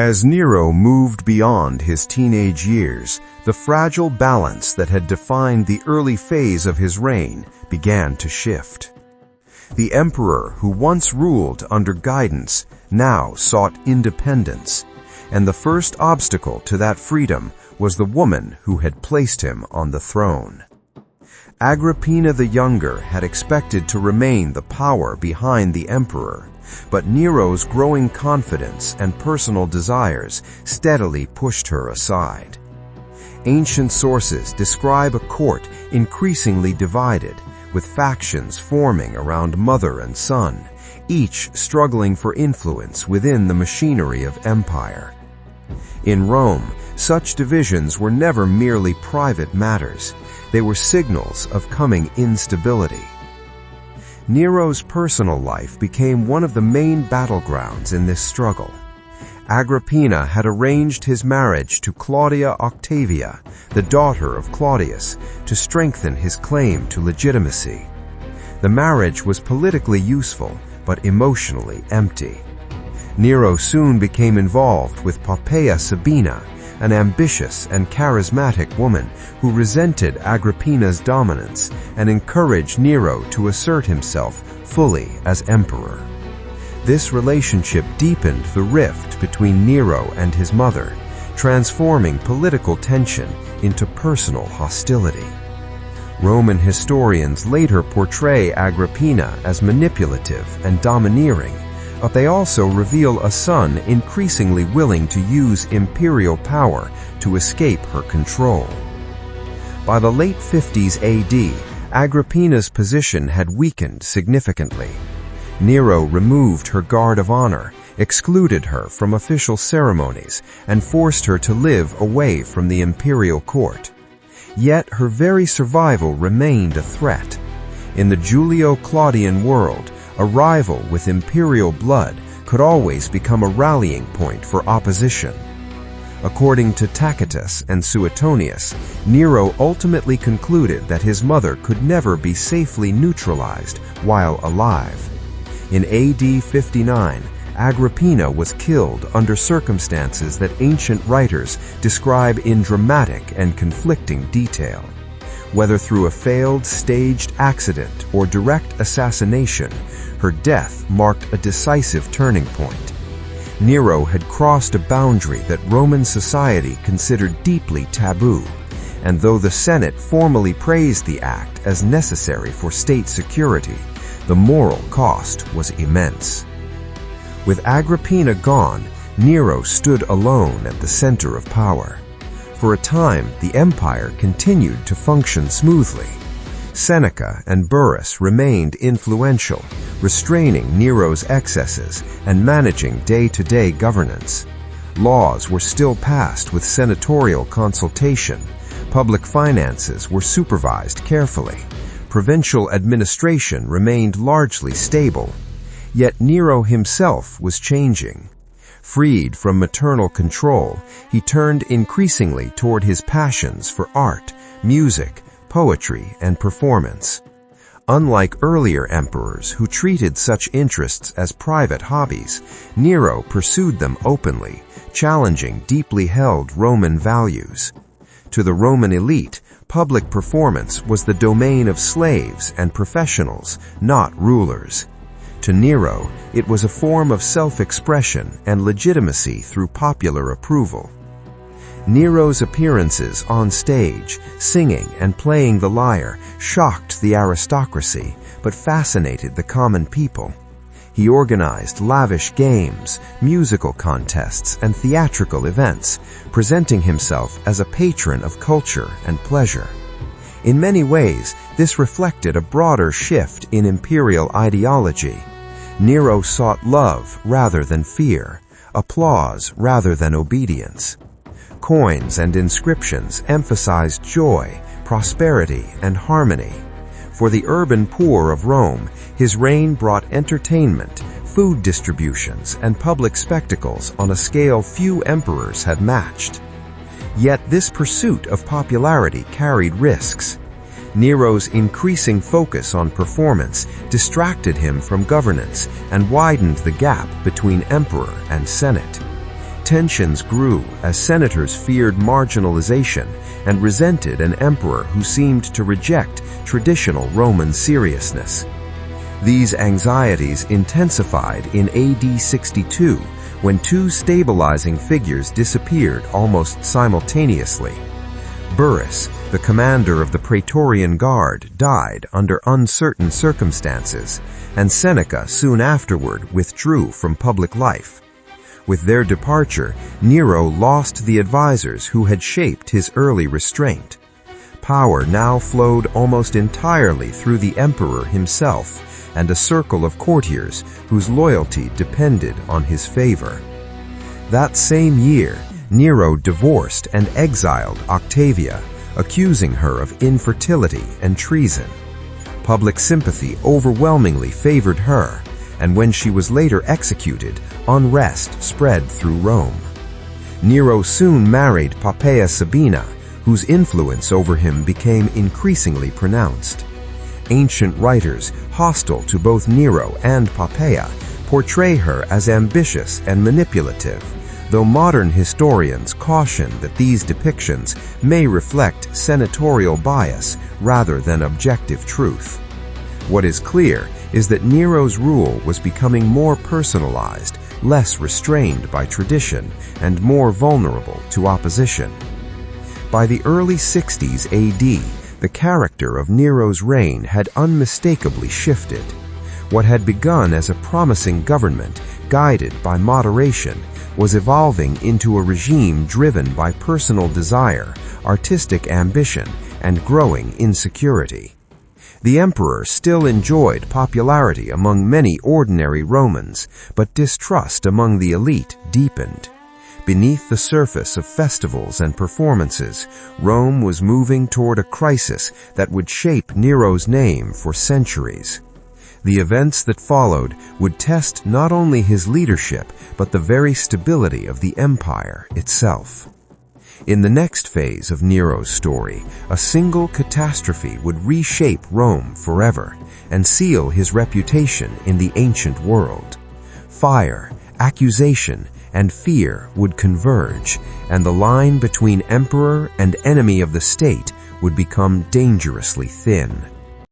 As Nero moved beyond his teenage years, the fragile balance that had defined the early phase of his reign began to shift. The emperor who once ruled under guidance now sought independence, and the first obstacle to that freedom was the woman who had placed him on the throne. Agrippina the Younger had expected to remain the power behind the emperor, but Nero's growing confidence and personal desires steadily pushed her aside. Ancient sources describe a court increasingly divided, with factions forming around mother and son, each struggling for influence within the machinery of empire. In Rome, such divisions were never merely private matters. They were signals of coming instability. Nero's personal life became one of the main battlegrounds in this struggle. Agrippina had arranged his marriage to Claudia Octavia, the daughter of Claudius, to strengthen his claim to legitimacy. The marriage was politically useful, but emotionally empty. Nero soon became involved with Poppaea Sabina, an ambitious and charismatic woman who resented Agrippina's dominance and encouraged Nero to assert himself fully as emperor. This relationship deepened the rift between Nero and his mother, transforming political tension into personal hostility. Roman historians later portray Agrippina as manipulative and domineering, but they also reveal a son increasingly willing to use imperial power to escape her control. By the late 50s AD, Agrippina's position had weakened significantly. Nero removed her guard of honor, excluded her from official ceremonies, and forced her to live away from the imperial court. Yet her very survival remained a threat. In the Julio-Claudian world, a rival with imperial blood could always become a rallying point for opposition. According to Tacitus and Suetonius, Nero ultimately concluded that his mother could never be safely neutralized while alive. In AD 59, Agrippina was killed under circumstances that ancient writers describe in dramatic and conflicting detail. Whether through a failed staged accident or direct assassination, her death marked a decisive turning point. Nero had crossed a boundary that Roman society considered deeply taboo, and though the Senate formally praised the act as necessary for state security, the moral cost was immense. With Agrippina gone, Nero stood alone at the center of power. For a time, the empire continued to function smoothly. Seneca and Burrus remained influential, restraining Nero's excesses and managing day-to-day governance. Laws were still passed with senatorial consultation. Public finances were supervised carefully. Provincial administration remained largely stable. Yet Nero himself was changing. Freed from maternal control, he turned increasingly toward his passions for art, music, poetry, and performance. Unlike earlier emperors who treated such interests as private hobbies, Nero pursued them openly, challenging deeply held Roman values. To the Roman elite, public performance was the domain of slaves and professionals, not rulers. To Nero, it was a form of self-expression and legitimacy through popular approval. Nero's appearances on stage, singing and playing the lyre, shocked the aristocracy, but fascinated the common people. He organized lavish games, musical contests, and theatrical events, presenting himself as a patron of culture and pleasure. In many ways, this reflected a broader shift in imperial ideology. Nero sought love rather than fear, applause rather than obedience. Coins and inscriptions emphasized joy, prosperity, and harmony. For the urban poor of Rome, his reign brought entertainment, food distributions, and public spectacles on a scale few emperors had matched. Yet this pursuit of popularity carried risks. Nero's increasing focus on performance distracted him from governance and widened the gap between emperor and senate. Tensions grew as senators feared marginalization and resented an emperor who seemed to reject traditional Roman seriousness. These anxieties intensified in AD 62 when two stabilizing figures disappeared almost simultaneously. Burrus, the commander of the Praetorian Guard, died under uncertain circumstances, and Seneca soon afterward withdrew from public life. With their departure, Nero lost the advisors who had shaped his early restraint. Power now flowed almost entirely through the emperor himself and a circle of courtiers whose loyalty depended on his favor. That same year, Nero divorced and exiled Octavia, accusing her of infertility and treason. Public sympathy overwhelmingly favored her, and when she was later executed, unrest spread through Rome. Nero soon married Poppaea Sabina, whose influence over him became increasingly pronounced. Ancient writers, hostile to both Nero and Poppaea, portray her as ambitious and manipulative, though modern historians caution that these depictions may reflect senatorial bias rather than objective truth. What is clear is that Nero's rule was becoming more personalized, less restrained by tradition, and more vulnerable to opposition. By the early 60s AD, the character of Nero's reign had unmistakably shifted. What had begun as a promising government, guided by moderation, was evolving into a regime driven by personal desire, artistic ambition, and growing insecurity. The emperor still enjoyed popularity among many ordinary Romans, but distrust among the elite deepened. Beneath the surface of festivals and performances, Rome was moving toward a crisis that would shape Nero's name for centuries. The events that followed would test not only his leadership, but the very stability of the empire itself. In the next phase of Nero's story, a single catastrophe would reshape Rome forever and seal his reputation in the ancient world. Fire, accusation, and fear would converge, and the line between emperor and enemy of the state would become dangerously thin.